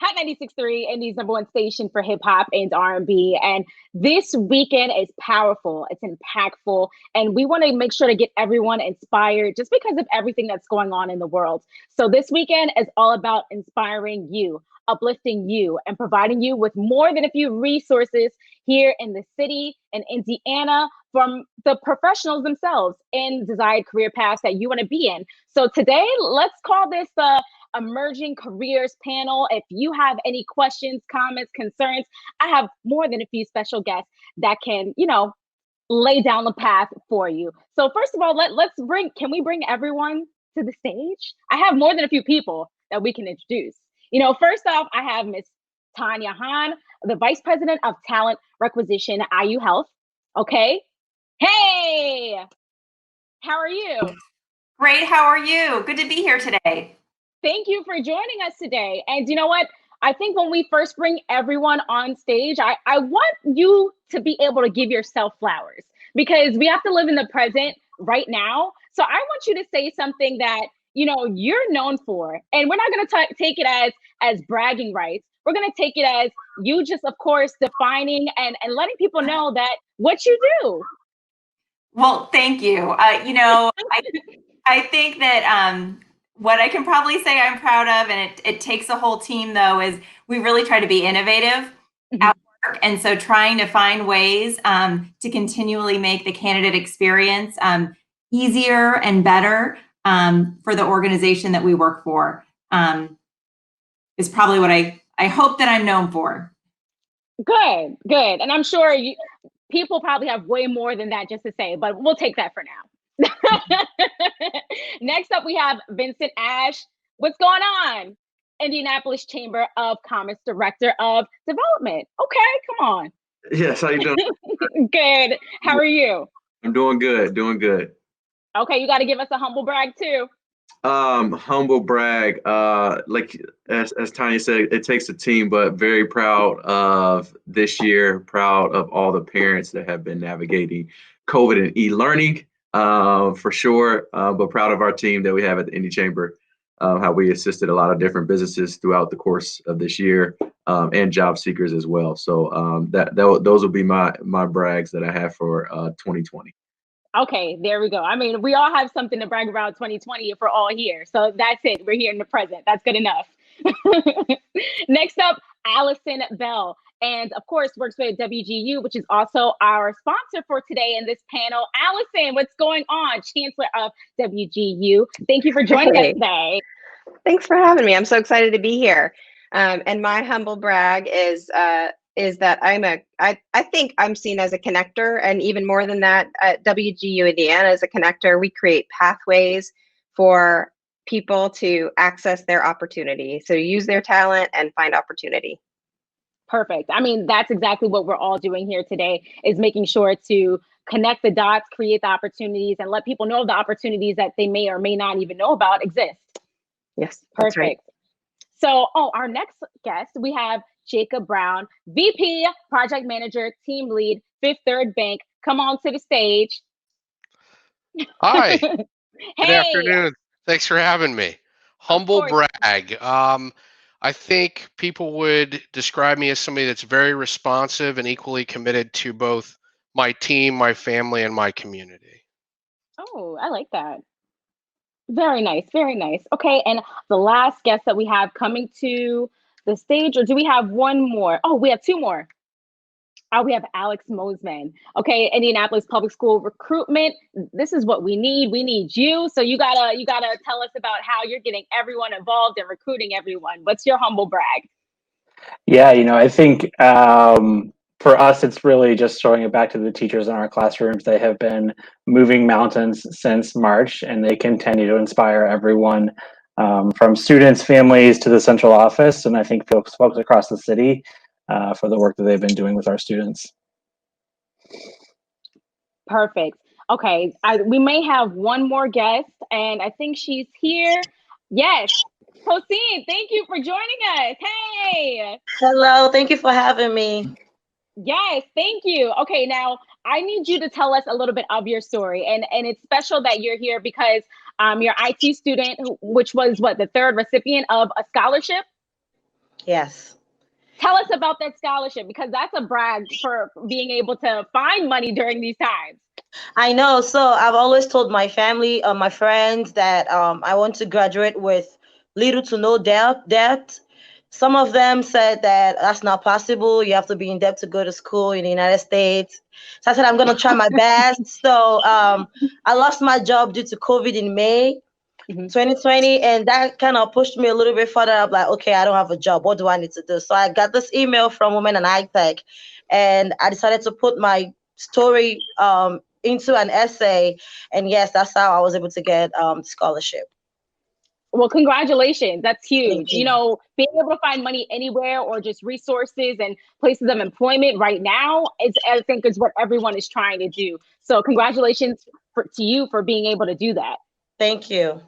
Hot 96.3, Indy's number one station for hip hop and R&B. And this weekend is powerful, it's impactful, and we want to make sure to get everyone inspired just because of everything that's going on in the world. So this weekend is all about inspiring you, uplifting you, and providing you with more than a few resources here in the city in Indiana from the professionals themselves in desired career paths that you want to be in. So today, let's call this the Emerging Careers panel. If you have any questions, comments, concerns, I have more than a few special guests that can, lay down the path for you. So first of all, can we bring everyone to the stage? I have more than a few people that we can introduce. First off, I have Miss Tanya Hahn, the Vice President of Talent Requisition at IU Health. Okay. Hey, how are you? Great. How are you? Good to be here today. Thank you for joining us today. And you know what? I think when we first bring everyone on stage, I want you to be able to give yourself flowers because we have to live in the present right now. So I want you to say something that, you're known for. And we're not going to take it as bragging rights. We're going to take it as you just, of course, defining and letting people know that what you do. Well, thank you. I think that what I can probably say I'm proud of, and it takes a whole team though, is we really try to be innovative at work. And so trying to find ways to continually make the candidate experience easier and better for the organization that we work for is probably what I hope that I'm known for. Good. And I'm sure people probably have way more than that just to say, but we'll take that for now. Next up, we have Vincent Ash. What's going on? Indianapolis Chamber of Commerce Director of Development. Okay, come on. Yes, how you doing? Good. How are you? I'm doing good. Okay, you got to give us a humble brag too. Humble brag. Like as Tanya said, it takes a team, but very proud of this year. Proud of all the parents that have been navigating COVID and e-learning. For sure, but proud of our team that we have at the Indy Chamber, how we assisted a lot of different businesses throughout the course of this year, and job seekers as well. So those will be my brags that I have for 2020. Okay, there we go. I mean, we all have something to brag about 2020 if we're all here. So that's it. We're here in the present. That's good enough. Next up, Alison Bell. And of course, works with WGU, which is also our sponsor for today in this panel. Alison, what's going on? Chancellor of WGU. Thank you for joining us today. Thanks for having me. I'm so excited to be here. And my humble brag is that I think I'm seen as a connector, and even more than that, at WGU Indiana as a connector, we create pathways for people to access their opportunity. So use their talent and find opportunity. Perfect. I mean, that's exactly what we're all doing here today, is making sure to connect the dots, create the opportunities, and let people know the opportunities that they may or may not even know about exist. Yes, perfect. Right. So, our next guest, we have Jacob Brown, VP, Project Manager, Team Lead, Fifth Third Bank. Come on to the stage. Hi. Hey. Good afternoon. Thanks for having me. Humble brag. I think people would describe me as somebody that's very responsive and equally committed to both my team, my family, and my community. Oh, I like that. Very nice. Very nice. Okay. And the last guest that we have coming to the stage, or do we have one more? Oh, we have two more. We have Alex Moseman. Okay, Indianapolis Public School Recruitment. This is what we need. We need you. So you gotta tell us about how you're getting everyone involved and recruiting everyone. What's your humble brag? Yeah, I think for us, it's really just showing it back to the teachers in our classrooms. They have been moving mountains since March, and they continue to inspire everyone from students, families to the central office. And I think folks across the city for the work that they've been doing with our students. Perfect. Okay, we may have one more guest, and I think she's here. Yes, Tosin, thank you for joining us. Hey. Hello, thank you for having me. Yes, thank you. Okay, now I need you to tell us a little bit of your story, and it's special that you're here because you're an IT student, which was the third recipient of a scholarship. Yes. Tell us about that scholarship, because that's a brag for being able to find money during these times. I know. So I've always told my family, my friends, that I want to graduate with little to no debt. Some of them said that that's not possible. You have to be in debt to go to school in the United States. So I said I'm going to try my best. So I lost my job due to COVID in May 2020, and that kind of pushed me a little bit further. I'm like, okay, I don't have a job. What do I need to do? So I got this email from Women in High Tech, and I decided to put my story into an essay, and yes, that's how I was able to get scholarship. Well, congratulations. That's Thank huge. you. You know, being able to find money anywhere or just resources and places of employment right now is, I think, is what everyone is trying to do. So congratulations to you for being able to do that. Thank you.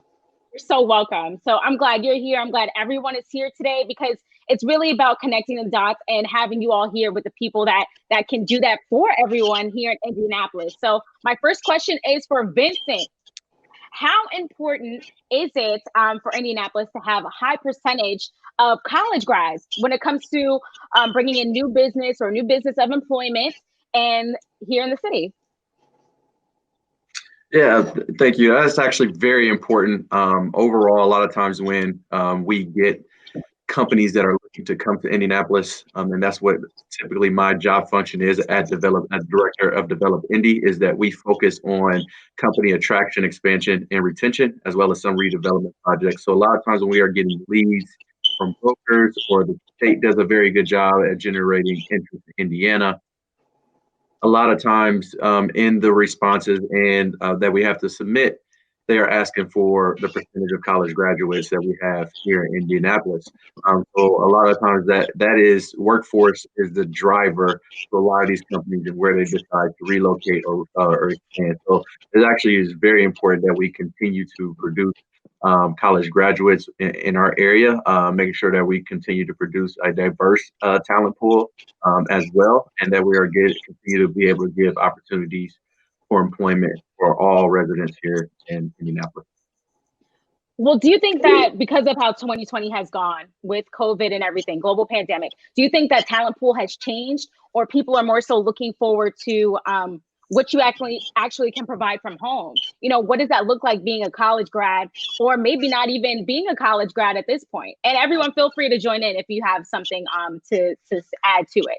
You're so welcome. So I'm glad you're here. I'm glad everyone is here today, because it's really about connecting the dots and having you all here with the people that can do that for everyone here in Indianapolis. So my first question is for Vincent. How important is it for Indianapolis to have a high percentage of college grads when it comes to bringing in new business or new business of employment and here in the city? Yeah, thank you. That's actually very important. Overall, a lot of times when we get companies that are looking to come to Indianapolis, and that's what typically my job function is as director of Develop Indy, is that we focus on company attraction, expansion, and retention, as well as some redevelopment projects. So a lot of times when we are getting leads from brokers, or the state does a very good job at generating interest in Indiana, a lot of times in the responses and that we have to submit, they are asking for the percentage of college graduates that we have here in Indianapolis. So a lot of times that is workforce is the driver for a lot of these companies and where they decide to relocate or expand. So it actually is very important that we continue to produce college graduates in our area, making sure that we continue to produce a diverse talent pool as well, and that we are continue to be able to give opportunities for employment for all residents here in Indianapolis. Well, do you think that because of how 2020 has gone with COVID and everything, global pandemic, do you think that talent pool has changed, or people are more so looking forward to what you actually can provide from home? You know, what does that look like being a college grad, or maybe not even being a college grad at this point? And everyone, feel free to join in if you have something to add to it.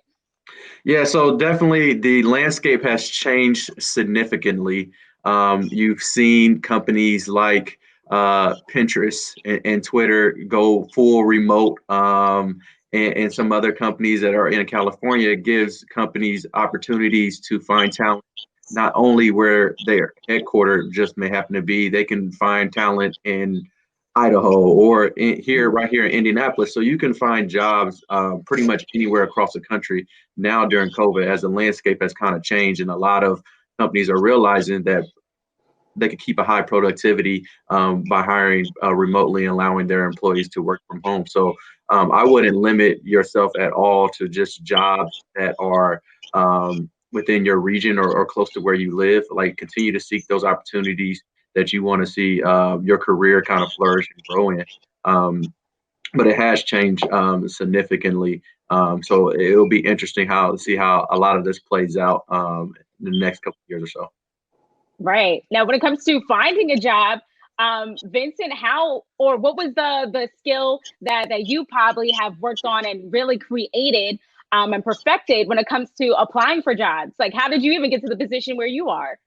Yeah, so definitely the landscape has changed significantly. You've seen companies like Pinterest and Twitter go full remote, and some other companies that are in California gives companies opportunities to find talent, not only where their headquarters just may happen to be. They can find talent in Idaho or right here in Indianapolis. So you can find jobs pretty much anywhere across the country now during COVID, as the landscape has kind of changed, and a lot of companies are realizing that they can keep a high productivity by hiring remotely and allowing their employees to work from home. So I wouldn't limit yourself at all to just jobs that are within your region or close to where you live. Like, continue to seek those opportunities that you want to see your career kind of flourish and grow in. But it has changed significantly. So it'll be interesting to see how a lot of this plays out in the next couple of years or so. Right. Now, when it comes to finding a job, Vincent, what was the skill that you probably have worked on and really created and perfected when it comes to applying for jobs? Like, how did you even get to the position where you are?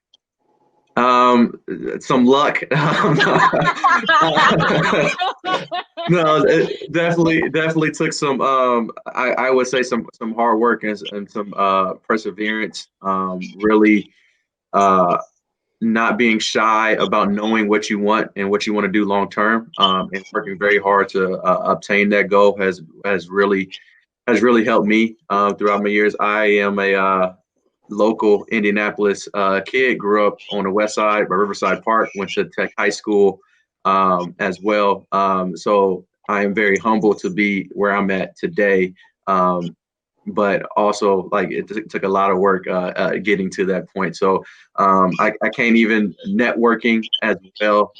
Some luck. No, it definitely took some I would say some hard work and some perseverance, really not being shy about knowing what you want and what you want to do long term, and working very hard to obtain that goal has really helped me throughout my years. I am a local Indianapolis kid, grew up on the west side by Riverside Park, went to Tech High School as well. So I am very humble to be where I'm at today. But also, like, it took a lot of work getting to that point. So I can't even networking as well.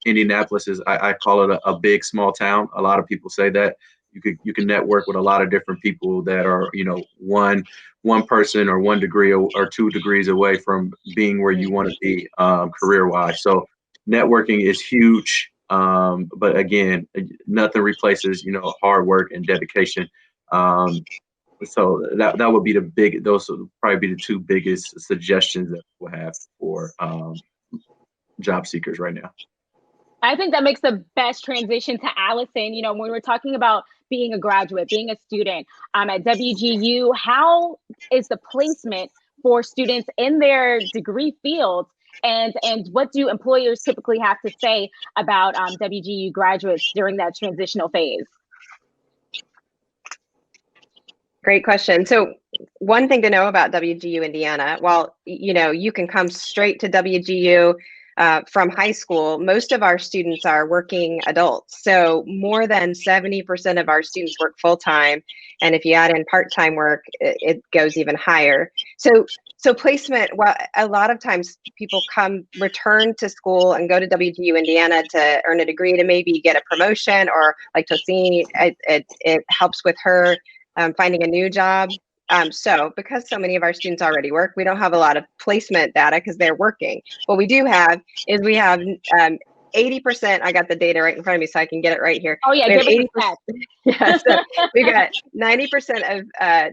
Indianapolis is, I call it a big small town. A lot of people say that. you can network with a lot of different people that are, you know, one person or 1 degree or 2 degrees away from being where you want to be career wise. So networking is huge. But again, nothing replaces, you know, hard work and dedication. So that would be those would probably be the two biggest suggestions that we'll have for job seekers right now. I think that makes the best transition to Alison. You know, when we're talking about being a graduate, being a student at WGU, how is the placement for students in their degree fields? And what do employers typically have to say about WGU graduates during that transitional phase? Great question. So one thing to know about WGU Indiana, while, you know, you can come straight to WGU from high school, most of our students are working adults. So more than 70% of our students work full-time. And if you add in part-time work, it goes even higher. So placement, well, a lot of times people return to school and go to WGU Indiana to earn a degree to maybe get a promotion, or like Tosin, it helps with her finding a new job. So because so many of our students already work, we don't have a lot of placement data because they're working. What we do have is we have 80%, I got the data right in front of me so I can get it right here. Oh yeah, give us a yeah, so we got 90% of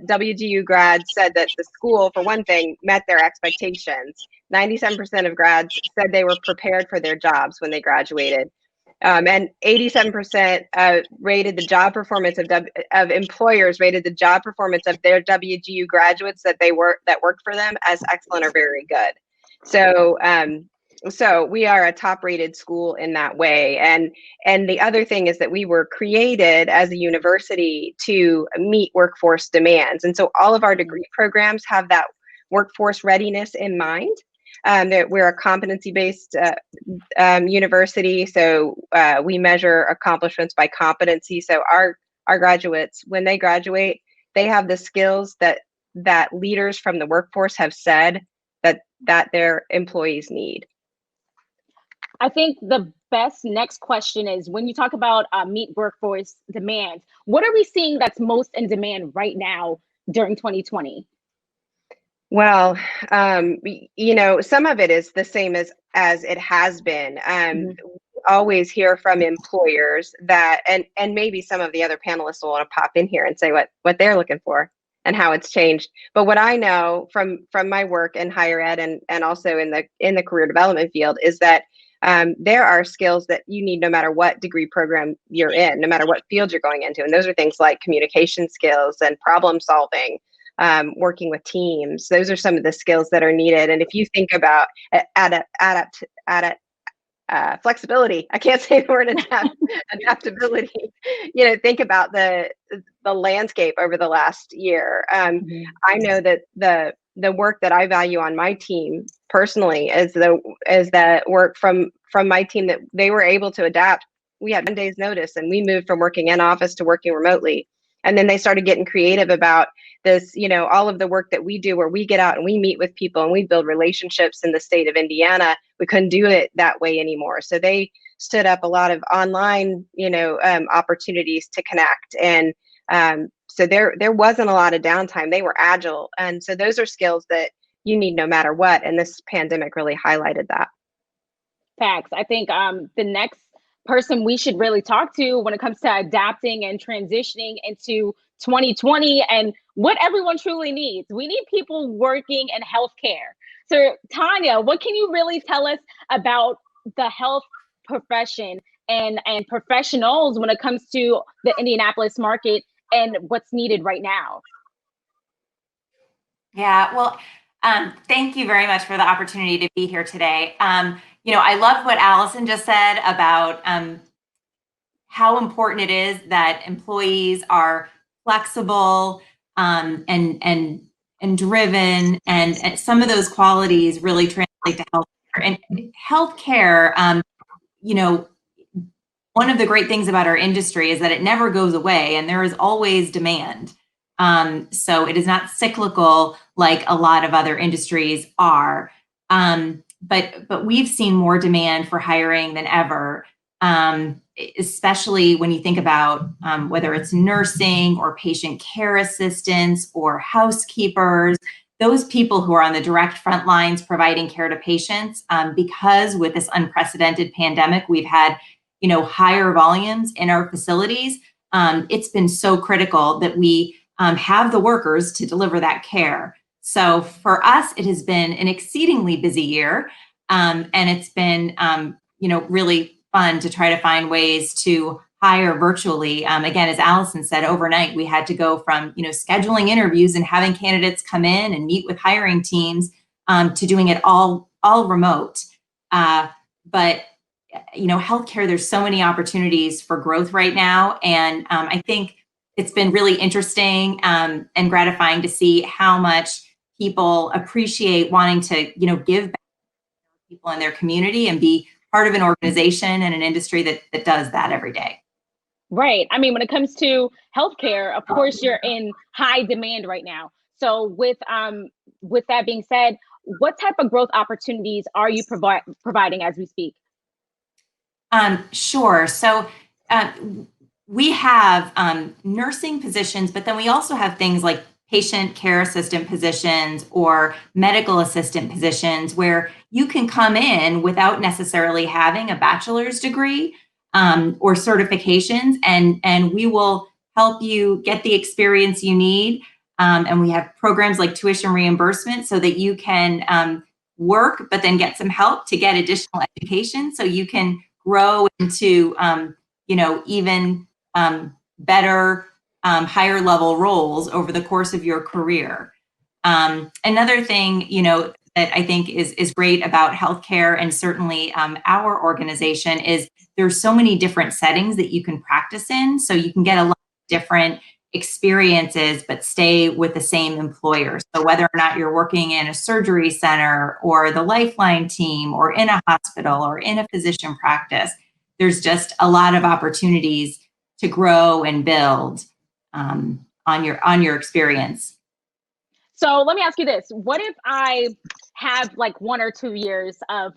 WGU grads said that the school, for one thing, met their expectations. 97% of grads said they were prepared for their jobs when they graduated. And 87% rated the job performance of employers rated the job performance of their WGU graduates that worked for them as excellent or very good. So so we are a top-rated school in that way. And the other thing is that we were created as a university to meet workforce demands. And so all of our degree programs have that workforce readiness in mind. That we're a competency-based university, so we measure accomplishments by competency. So our graduates, when they graduate, they have the skills that leaders from the workforce have said that their employees need. I think the best next question is, when you talk about meet workforce demands, what are we seeing that's most in demand right now during 2020? Well, you know, some of it is the same as it has been. We always hear from employers that, and maybe some of the other panelists will want to pop in here and say what they're looking for and how it's changed. But what I know from my work in higher ed and also in the career development field is that there are skills that you need no matter what degree program you're in, no matter what field you're going into. And those are things like communication skills and problem solving, working with teams. Those are some of the skills that are needed. And if you think about flexibility, I can't say the word adaptability, you know, think about the landscape over the last year. I know that the work that I value on my team personally is the work from my team, that they were able to adapt. We had 1 day's notice and we moved from working in office to working remotely. And then they started getting creative about this, you know, all of the work that we do where we get out and we meet with people and we build relationships in the state of Indiana. We couldn't do it that way anymore. So they stood up a lot of online, you know, opportunities to connect. And so there wasn't a lot of downtime. They were agile. And so those are skills that you need no matter what. And this pandemic really highlighted that. Facts. I think the next person we should really talk to when it comes to adapting and transitioning into 2020 and what everyone truly needs. We need people working in healthcare. So Tanya, what can you really tell us about the health profession and professionals when it comes to the Indianapolis market and what's needed right now? Yeah, well, thank you very much for the opportunity to be here today. You know, I love what Alison just said about how important it is that employees are flexible and driven, and some of those qualities really translate to healthcare. And healthcare, you know, one of the great things about our industry is that it never goes away, and there is always demand. So it is not cyclical like a lot of other industries are. But we've seen more demand for hiring than ever. especially when you think about whether it's nursing or patient care assistants or housekeepers, those people who are on the direct front lines providing care to patients, because with this unprecedented pandemic, we've had, higher volumes in our facilities. It's been so critical that we have the workers to deliver that care. So for us, it has been an exceedingly busy year, and it's been, really fun to try to find ways to hire virtually. Again, as Alison said, overnight we had to go from scheduling interviews and having candidates come in and meet with hiring teams to doing it all remote. But healthcare, there's so many opportunities for growth right now, and I think it's been really interesting and gratifying to see how much people appreciate wanting to give back to people in their community and be part of an organization and an industry that does that every day. Right. I mean, when it comes to healthcare, of course, you're in high demand right now. So with that being said, what type of growth opportunities are you providing as we speak? Sure. So we have nursing positions, but then we also have things like patient care assistant positions or medical assistant positions where you can come in without necessarily having a bachelor's degree or certifications, and we will help you get the experience you need. And we have programs like tuition reimbursement so that you can work, but then get some help to get additional education so you can grow into, even better, higher level roles over the course of your career. Another thing, that I think is great about healthcare and certainly our organization is there's so many different settings that you can practice in. So you can get a lot of different experiences, but stay with the same employer. So whether or not you're working in a surgery center or the Lifeline team or in a hospital or in a physician practice, there's just a lot of opportunities to grow and build on your experience. So let me ask you this. What if I have like 1 or 2 years of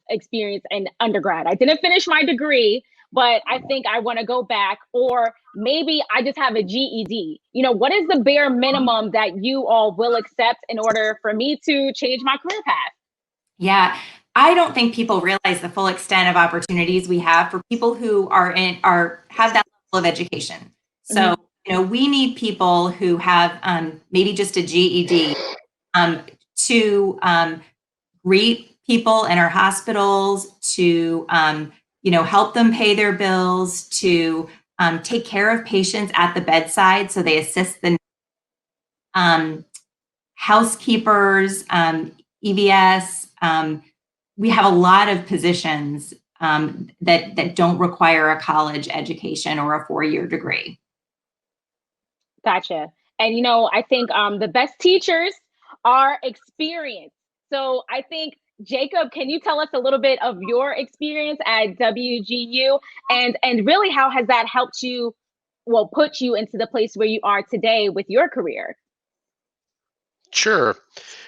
experience in undergrad? I didn't finish my degree, but I think I want to go back, or maybe I just have a GED. What is the bare minimum that you all will accept in order for me to change my career path? Yeah, I don't think people realize the full extent of opportunities we have for people who have that level of education. So, we need people who have maybe just a GED to greet people in our hospitals, to help them pay their bills, to take care of patients at the bedside, so they assist the housekeepers, EVS. We have a lot of positions that don't require a college education or a 4-year degree. Gotcha. And I think the best teachers are experienced. So I think, Jacob, can you tell us a little bit of your experience at WGU and really how has that helped you, put you into the place where you are today with your career? Sure.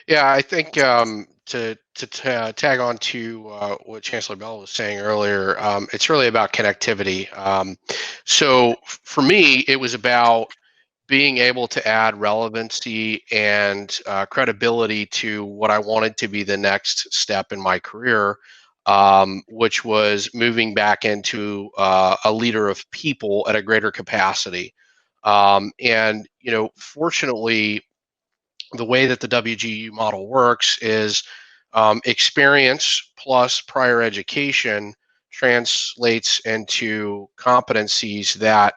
Yeah, I think to tag on to what Chancellor Bell was saying earlier, it's really about connectivity. So for me, it was about being able to add relevancy and credibility to what I wanted to be the next step in my career, which was moving back into a leader of people at a greater capacity. And fortunately, the way that the WGU model works is experience plus prior education translates into competencies that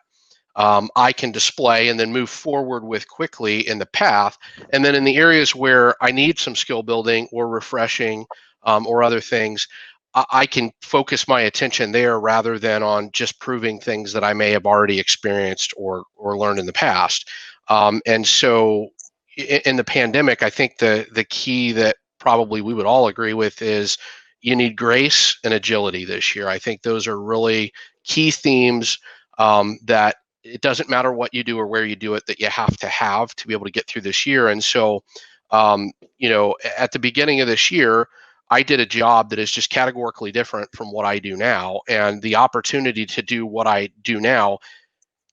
I can display and then move forward with quickly in the path. And then in the areas where I need some skill building or refreshing or other things, I can focus my attention there rather than on just proving things that I may have already experienced or learned in the past. And so in the pandemic, I think the key that probably we would all agree with is you need grace and agility this year. I think those are really key themes that it doesn't matter what you do or where you do it, that you have to be able to get through this year. And so, at the beginning of this year, I did a job that is just categorically different from what I do now. And the opportunity to do what I do now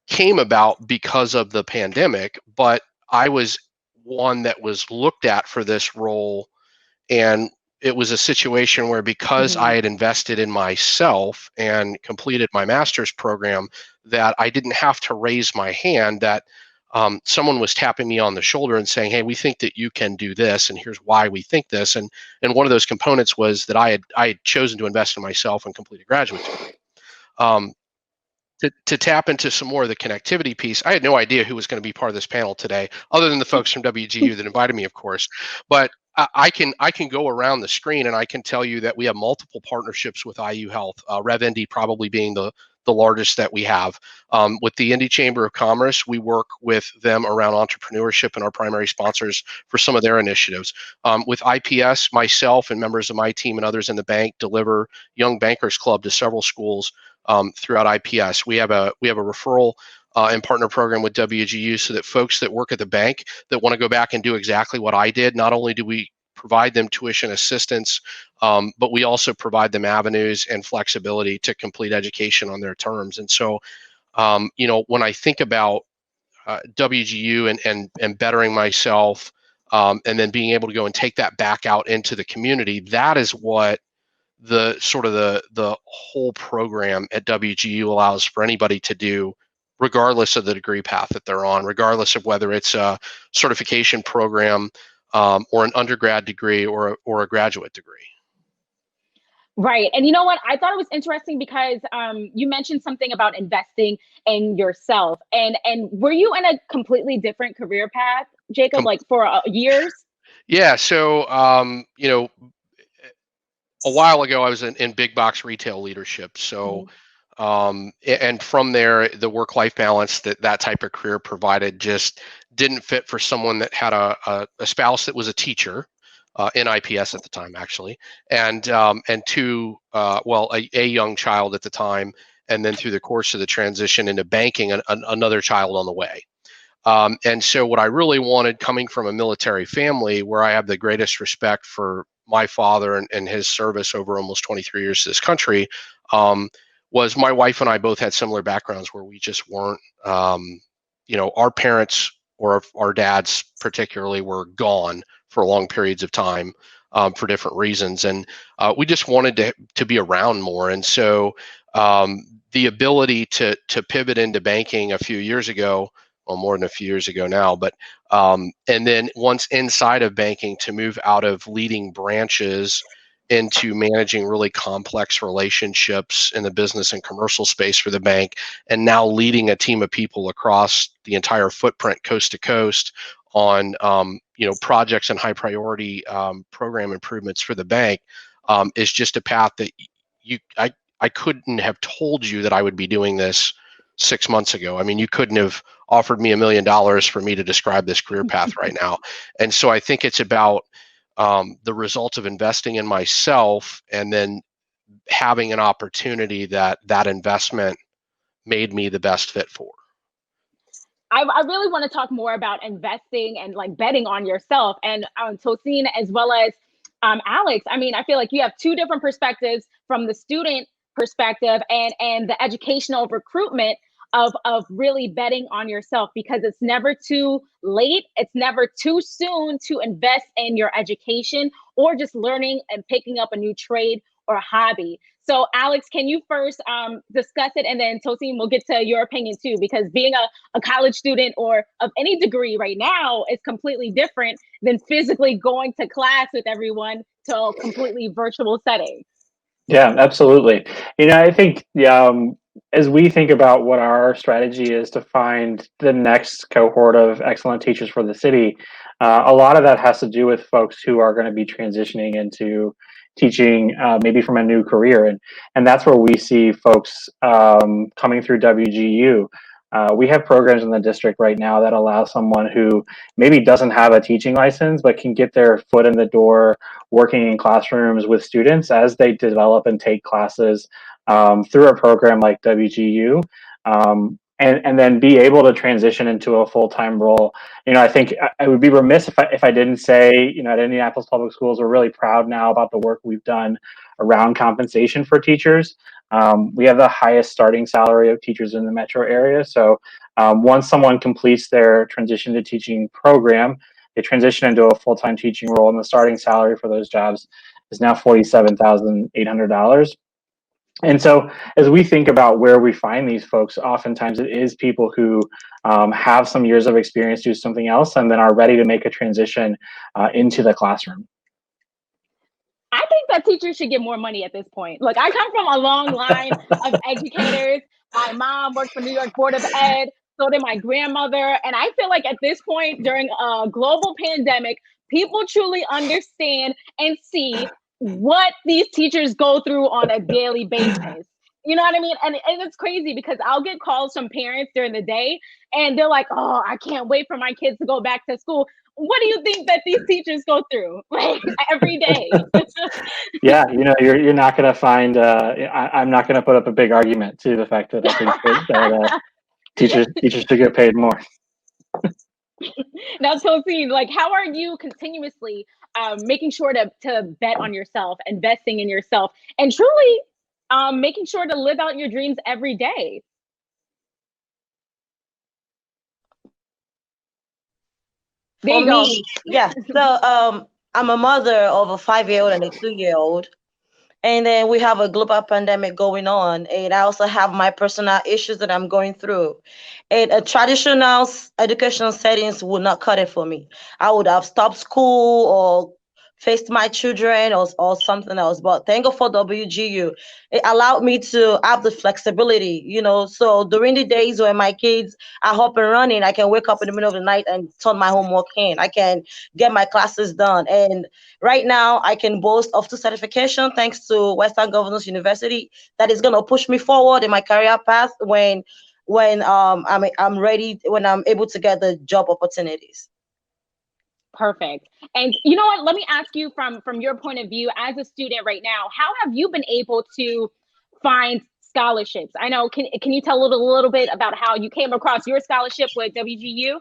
came about because of the pandemic, but I was one that was looked at for this role. And it was a situation where, because I had invested in myself and completed my master's program, that I didn't have to raise my hand, that someone was tapping me on the shoulder and saying, hey, we think that you can do this, and here's why we think this. And one of those components was that I had chosen to invest in myself and complete a graduate degree. To tap into some more of the connectivity piece, I had no idea who was going to be part of this panel today, other than the folks from WGU that invited me, of course. But I can go around the screen and I can tell you that we have multiple partnerships with IU Health, RevND probably being the largest that we have. With the Indy Chamber of Commerce, we work with them around entrepreneurship and our primary sponsors for some of their initiatives. With IPS, myself and members of my team and others in the bank deliver Young Bankers Club to several schools throughout IPS. We have a referral and partner program with WGU, so that folks that work at the bank that want to go back and do exactly what I did, not only do we provide them tuition assistance, but we also provide them avenues and flexibility to complete education on their terms. And so, when I think about WGU and bettering myself, and then being able to go and take that back out into the community, that is what the whole program at WGU allows for anybody to do, regardless of the degree path that they're on, regardless of whether it's a certification program or an undergrad degree or a graduate degree. Right. And you know what? I thought it was interesting because you mentioned something about investing in yourself. And were you in a completely different career path, Jacob, like for years? Yeah. So, a while ago, I was in big box retail leadership. So, and from there, the work-life balance that type of career provided just didn't fit for someone that had a spouse that was a teacher in IPS at the time, actually, and two, a young child at the time, and then through the course of the transition into banking, another child on the way. And so what I really wanted, coming from a military family where I have the greatest respect for my father and his service over almost 23 years to this country, was my wife and I both had similar backgrounds where we just weren't, our parents or our dads particularly were gone for long periods of time for different reasons. And we just wanted to be around more. And so the ability to pivot into banking a few years ago, well, more than a few years ago now, but and then once inside of banking, to move out of leading branches into managing really complex relationships in the business and commercial space for the bank, and now leading a team of people across the entire footprint, coast to coast, on projects and high priority program improvements for the bank, is just a path that I couldn't have told you that I would be doing this 6 months ago. I mean, you couldn't have offered me $1 million for me to describe this career path right now. And so I think it's about the results of investing in myself, and then having an opportunity that investment made me the best fit for. I really want to talk more about investing and like betting on yourself, and Tosin as well as Alex. I mean, I feel like you have two different perspectives, from the student perspective and the educational recruitment of really betting on yourself, because it's never too late. It's never too soon to invest in your education or just learning and picking up a new trade or a hobby. So Alex, can you first discuss it, and then Tosin, we'll get to your opinion too, because being a college student or of any degree right now is completely different than physically going to class with everyone to a completely virtual setting. Yeah, absolutely. I think as we think about what our strategy is to find the next cohort of excellent teachers for the city, a lot of that has to do with folks who are going to be transitioning into teaching, maybe from a new career, and that's where we see folks coming through WGU. We have programs in the district right now that allow someone who maybe doesn't have a teaching license but can get their foot in the door working in classrooms with students as they develop and take classes through a program like WGU. and then be able to transition into a full-time role. I think I would be remiss if I didn't say, at Indianapolis Public Schools, we're really proud now about the work we've done around compensation for teachers. We have the highest starting salary of teachers in the metro area. So once someone completes their transition to teaching program, they transition into a full-time teaching role, and the starting salary for those jobs is now $47,800. And so as we think about where we find these folks, oftentimes it is people who have some years of experience, do something else, and then are ready to make a transition into the classroom. I think that teachers should get more money at this point. Look, I come from a long line of educators. My mom worked for New York Board of Ed, so did my grandmother. And I feel like at this point during a global pandemic, people truly understand and see what these teachers go through on a daily basis. You know what I mean? And it's crazy because I'll get calls from parents during the day and they're like, oh, I can't wait for my kids to go back to school. What do you think that these teachers go through like every day? Yeah, you're not going to find. I'm not going to put up a big argument to the fact that I think that teachers should get paid more. Now, Tosin, like, how are you continuously making sure to bet on yourself, investing in yourself, and truly making sure to live out your dreams every day? For me, yeah. So I'm a mother of a 5-year-old and a 2-year-old. And then we have a global pandemic going on. And I also have my personal issues that I'm going through. And a traditional educational settings would not cut it for me. I would have stopped school or faced my children or something else. But thank God for WGU. It allowed me to have the flexibility, So during the days when my kids are up and running, I can wake up in the middle of the night and turn my homework in. I can get my classes done. And right now, I can boast of 2 certifications thanks to Western Governors University that is going to push me forward in my career path when I'm ready, when I'm able to get the job opportunities. Perfect. And you know what? Let me ask you from your point of view as a student right now, how have you been able to find scholarships? I know, can you tell a little bit about how you came across your scholarship with WGU?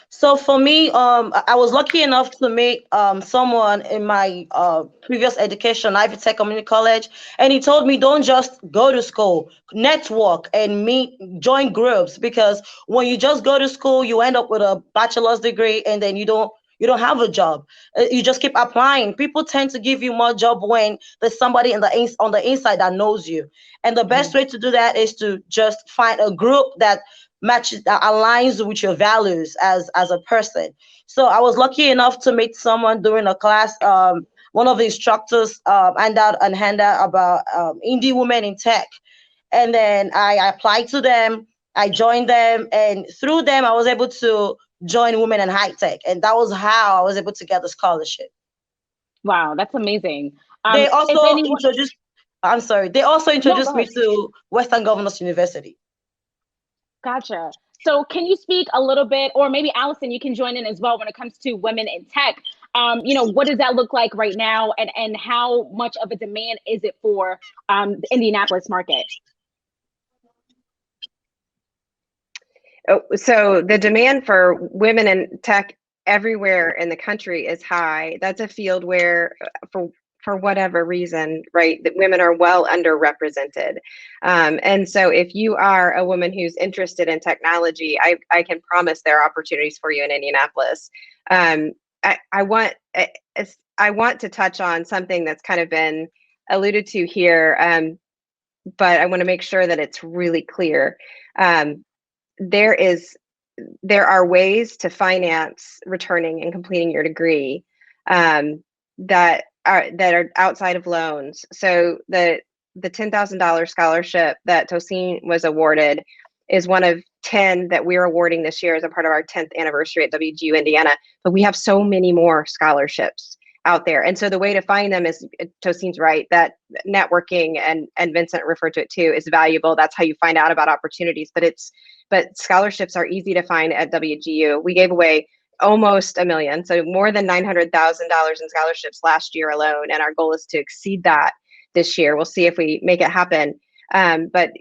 So for me, I was lucky enough to meet someone in my previous education, Ivy Tech Community College, and he told me don't just go to school, network and join groups, because when you just go to school, you end up with a bachelor's degree and then you don't have a job. You just keep applying. People tend to give you more job when there's somebody on the inside that knows you. And the best way to do that is to just find a group that aligns with your values as a person. So I was lucky enough to meet someone during a class. One of the instructors handed out about indie women in tech. And then I applied to them, I joined them, and through them I was able to join Women in High Tech. And that was how I was able to get the scholarship. Wow, that's amazing. They also introduced me to Western Governors University. Gotcha. So can you speak a little bit, or maybe Alison, you can join in as well when it comes to women in tech. What does that look like right now, and how much of a demand is it for the Indianapolis market? Oh, so the demand for women in tech everywhere in the country is high. That's a field where, for whatever reason, right, that women are well underrepresented. And so if you are a woman who's interested in technology, I can promise there are opportunities for you in Indianapolis. I want to touch on something that's kind of been alluded to here, but I want to make sure that it's really clear. There are ways to finance returning and completing your degree that are outside of loans. So the $10,000 scholarship that Tosin was awarded is one of 10 that we're awarding this year as a part of our 10th anniversary at WGU Indiana. But we have so many more scholarships out there. And so the way to find them is, Tosin's right, that networking, and Vincent referred to it too, is valuable. That's how you find out about opportunities. But scholarships are easy to find at WGU. We gave away almost $1 million, so more than $900,000 in scholarships last year alone, and our goal is to exceed that this year. We'll see if we make it happen. But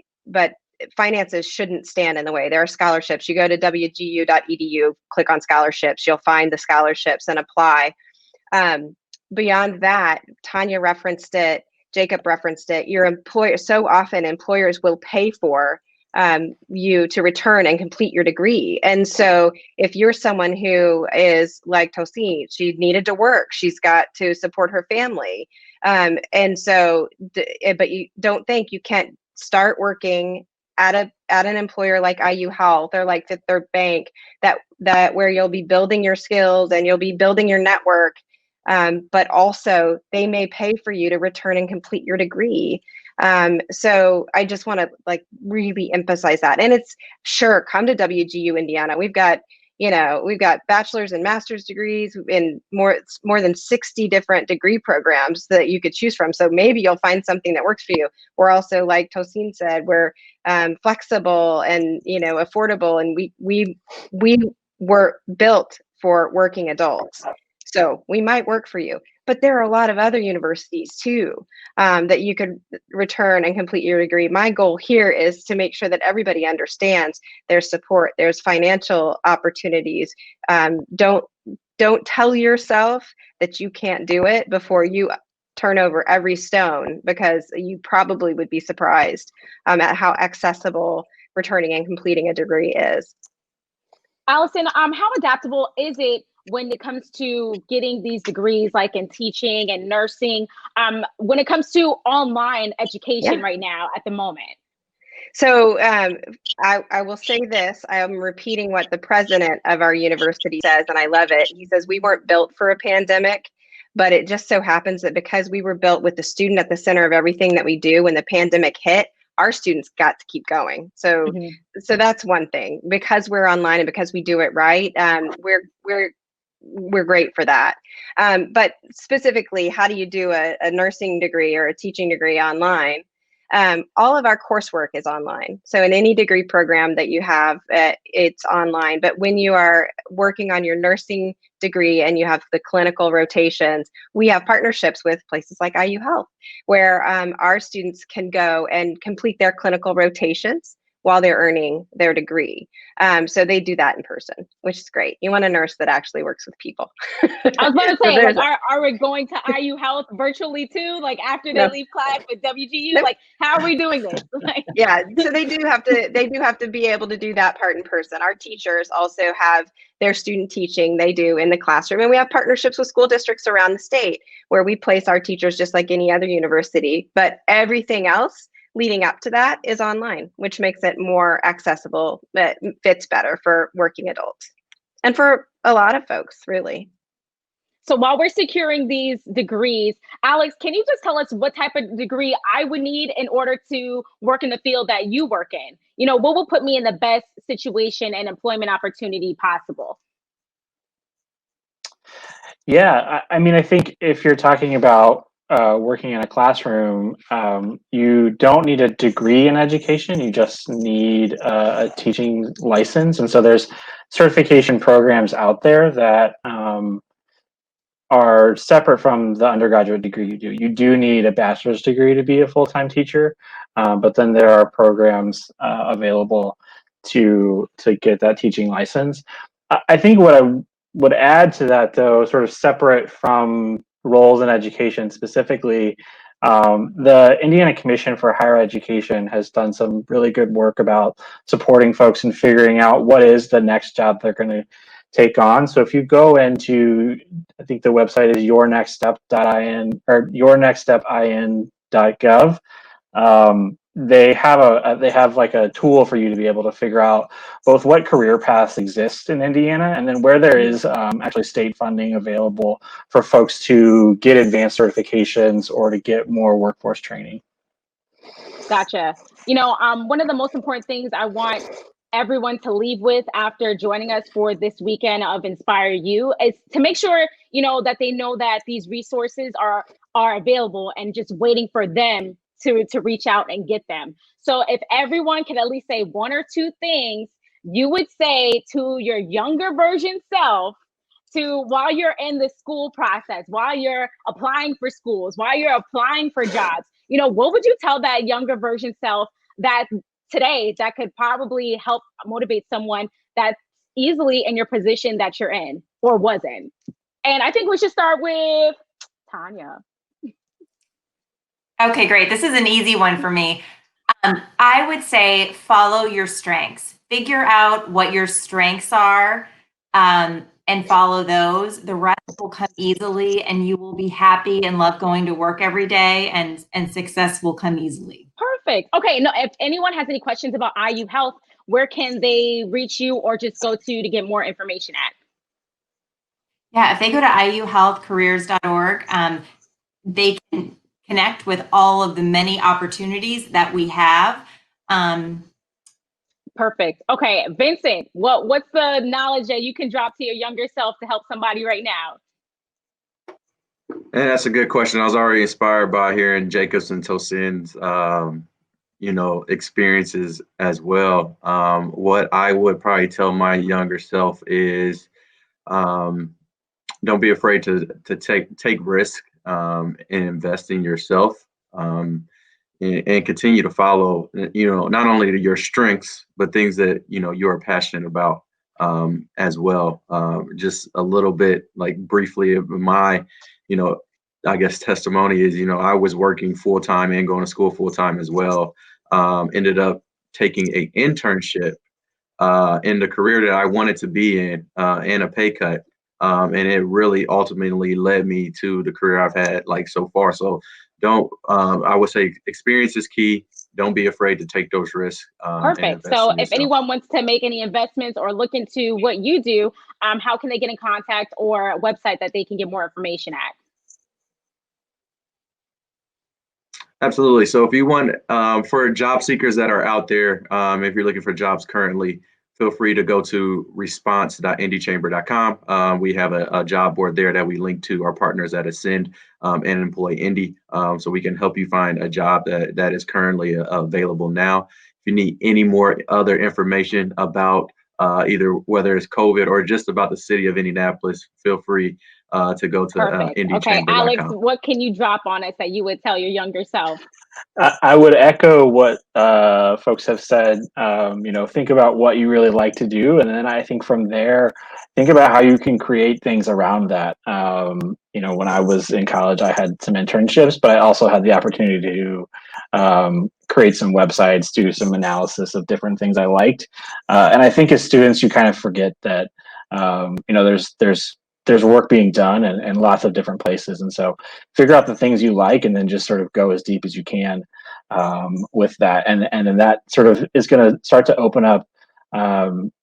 finances shouldn't stand in the way. There are scholarships. You go to wgu.edu, click on scholarships, you'll find the scholarships and apply. Beyond that, Tanya referenced it, Jacob referenced it, your employer, so often employers will pay for you to return and complete your degree. And so if you're someone who is like Tosin, she needed to work, she's got to support her family. And so, but you don't think you can't start working at an employer like IU Health or like Fifth Third Bank, that where you'll be building your skills and you'll be building your network. But also they may pay for you to return and complete your degree. So I just want to like really emphasize that. And it's sure, come to WGU Indiana. We've got bachelor's and master's degrees in more than 60 different degree programs that you could choose from. So maybe you'll find something that works for you. We're also, like Tosin said, we're flexible and affordable, and we were built for working adults. So we might work for you, but there are a lot of other universities too that you could return and complete your degree. My goal here is to make sure that everybody understands there's support, there's financial opportunities. Don't tell yourself that you can't do it before you turn over every stone, because you probably would be surprised at how accessible returning and completing a degree is. Alison, how adaptable is it when it comes to getting these degrees, like in teaching and nursing, when it comes to online education right now at the moment? So I will say this, I am repeating what the president of our university says, and I love it. He says, we weren't built for a pandemic, but it just so happens that because we were built with the student at the center of everything that we do, when the pandemic hit, our students got to keep going. So so that's one thing. Because we're online and because we do it right, we're great for that. But specifically, how do you do a nursing degree or a teaching degree online? All of our coursework is online. So in any degree program that you have, it's online. But when you are working on your nursing degree and you have the clinical rotations, we have partnerships with places like IU Health, where our students can go and complete their clinical rotations while they're earning their degree. So they do that in person, which is great. You want a nurse that actually works with people. I was going to say, like, are we going to IU Health virtually too? Like after they leave class with WGU, like how are we doing this? Yeah, so they do have to be able to do that part in person. Our teachers also have their student teaching they do in the classroom, and we have partnerships with school districts around the state where we place our teachers just like any other university, but everything else leading up to that is online, which makes it more accessible, that fits better for working adults and for a lot of folks, really. So while we're securing these degrees, Alex, can you just tell us what type of degree I would need in order to work in the field that you work in? What will put me in the best situation and employment opportunity possible? Yeah, I mean, I think if you're talking about working in a classroom, you don't need a degree in education. You just need a teaching license. And so there's certification programs out there that are separate from the undergraduate degree you do. You do need a bachelor's degree to be a full-time teacher, but then there are programs available to get that teaching license. I think what I would add to that, though, sort of separate from roles in education specifically, the Indiana Commission for Higher Education has done some really good work about supporting folks in figuring out what is the next job they're going to take on. So if you go into, I think the website is yournextstep.in or yournextstepin.gov. They have like a tool for you to be able to figure out both what career paths exist in Indiana and then where there is actually state funding available for folks to get advanced certifications or to get more workforce training. Gotcha. One of the most important things I want everyone to leave with after joining us for this weekend of Inspire You is to make sure, that they know that these resources are available and just waiting for them to reach out and get them. So if everyone can at least say one or two things you would say to your younger version self, while you're in the school process, while you're applying for schools, while you're applying for jobs, what would you tell that younger version self that today that could probably help motivate someone that's easily in your position that you're in or was in? And I think we should start with Tanya. Okay, great. This is an easy one for me. I would say follow your strengths. Figure out what your strengths are, and follow those. The rest will come easily, and you will be happy and love going to work every day, and success will come easily. Perfect. Okay, no, if anyone has any questions about IU Health, where can they reach you or just go to get more information at? Yeah, if they go to iuhealthcareers.org, they can connect with all of the many opportunities that we have. Perfect. Okay, Vincent, what's the knowledge that you can drop to your younger self to help somebody right now? And that's a good question. I was already inspired by hearing Jacob's and Tosin's, experiences as well. What I would probably tell my younger self is, don't be afraid to take risk, and invest in yourself, and continue to follow, not only your strengths, but things that, you're passionate about, as well. Just a little bit, like briefly of my, I guess testimony is, I was working full time and going to school full time as well. Ended up taking a internship, in the career that I wanted to be in, and a pay cut. And it really ultimately led me to the career I've had like so far. So I would say experience is key. Don't be afraid to take those risks. Perfect. So if anyone wants to make any investments or look into what you do, how can they get in contact, or a website that they can get more information at? Absolutely. So if you want, for job seekers that are out there, if you're looking for jobs currently, feel free to go to response.indychamber.com. We have a job board there that we link to our partners at Ascend, and Employ Indy, so we can help you find a job that is currently available now. If you need any more other information about either whether it's COVID or just about the city of Indianapolis, feel free to go to indychamber.com. Okay, Alex, what can you drop on us that you would tell your younger self? I would echo what folks have said. Think about what you really like to do, and then I think from there, think about how you can create things around that. When I was in college, I had some internships, but I also had the opportunity to create some websites, do some analysis of different things I liked. And I think as students, you kind of forget that there's work being done in lots of different places. And so figure out the things you like and then just sort of go as deep as you can with that. And then that sort of is going to start to open up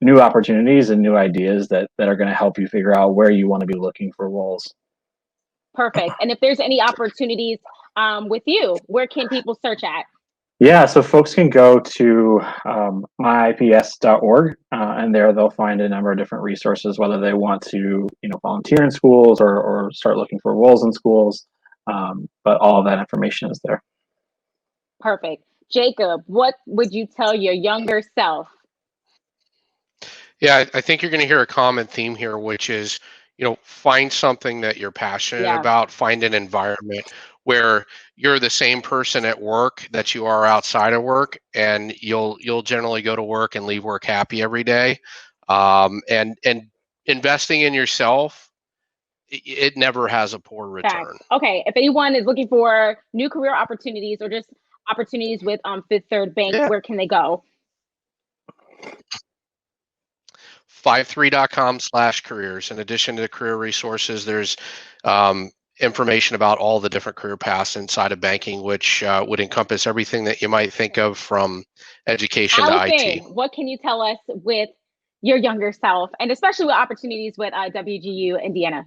new opportunities and new ideas that are going to help you figure out where you want to be looking for roles. Perfect. And if there's any opportunities with you, where can people search at? Yeah, so folks can go to myips.org, and there they'll find a number of different resources, whether they want to, volunteer in schools or start looking for roles in schools. But all of that information is there. Perfect. Jacob, what would you tell your younger self? Yeah, I think you're going to hear a common theme here, which is, find something that you're passionate about, find an environment where you're the same person at work that you are outside of work, and you'll generally go to work and leave work happy every day. And investing in yourself, it never has a poor return. Fact. Okay, if anyone is looking for new career opportunities or just opportunities with Fifth Third Bank, where can they go? 53.com/careers. In addition to career resources, there's information about all the different career paths inside of banking, which would encompass everything that you might think of, from education Alison, to IT. what can you tell us with your younger self, and especially with opportunities with WGU Indiana?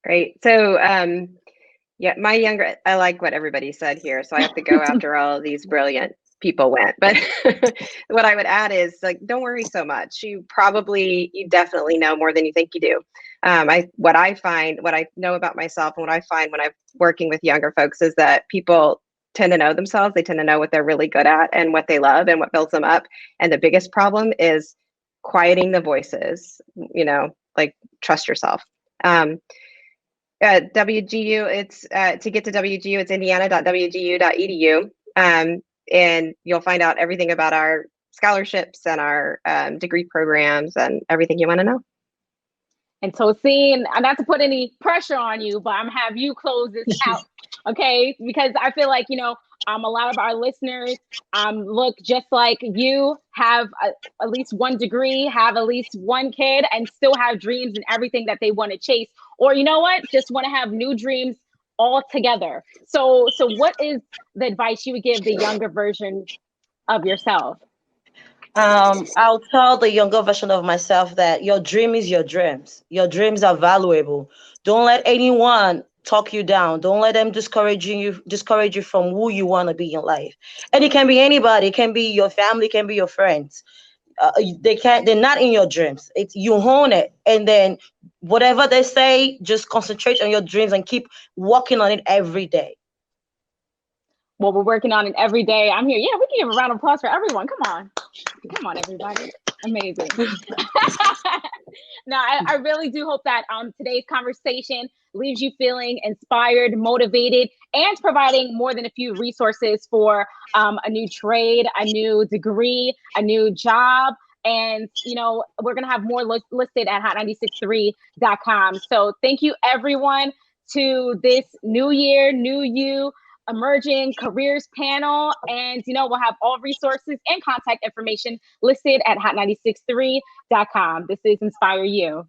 Great. So, I like what everybody said here, so I have to go after all of these brilliant people went. But what I would add is, don't worry so much. You definitely know more than you think you do. What I know about myself, and what I find when I'm working with younger folks, is that people tend to know themselves. They tend to know what they're really good at and what they love and what builds them up. And the biggest problem is quieting the voices, trust yourself. WGU, it's to get to WGU, it's indiana.wgu.edu. and you'll find out everything about our scholarships and our degree programs and everything you want to know. And Tosin, not to put any pressure on you, but I'm have you close this out, okay? Because I feel like, a lot of our listeners look just like you, have at least one degree, have at least one kid, and still have dreams and everything that they want to chase. Or you know what? Just want to have new dreams all together. So what is the advice you would give the younger version of yourself? I'll tell the younger version of myself that your dream is your dreams. Your dreams are valuable. Don't let anyone talk you down. Don't let them discourage you from who you want to be in life. And it can be anybody. It can be your family. It can be your friends. They're not in your dreams. It's you own it, and then whatever they say, just concentrate on your dreams and keep working on it every day. Well, we're working on it every day. I'm here. Yeah, we can give a round of applause for everyone. Come on, everybody. Amazing. Now, I really do hope that today's conversation leaves you feeling inspired, motivated, and providing more than a few resources for a new trade, a new degree, a new job. And, we're going to have more listed at hot963.com. So thank you, everyone, to this new year, new you, emerging careers panel. And, we'll have all resources and contact information listed at hot963.com. This is Inspire You.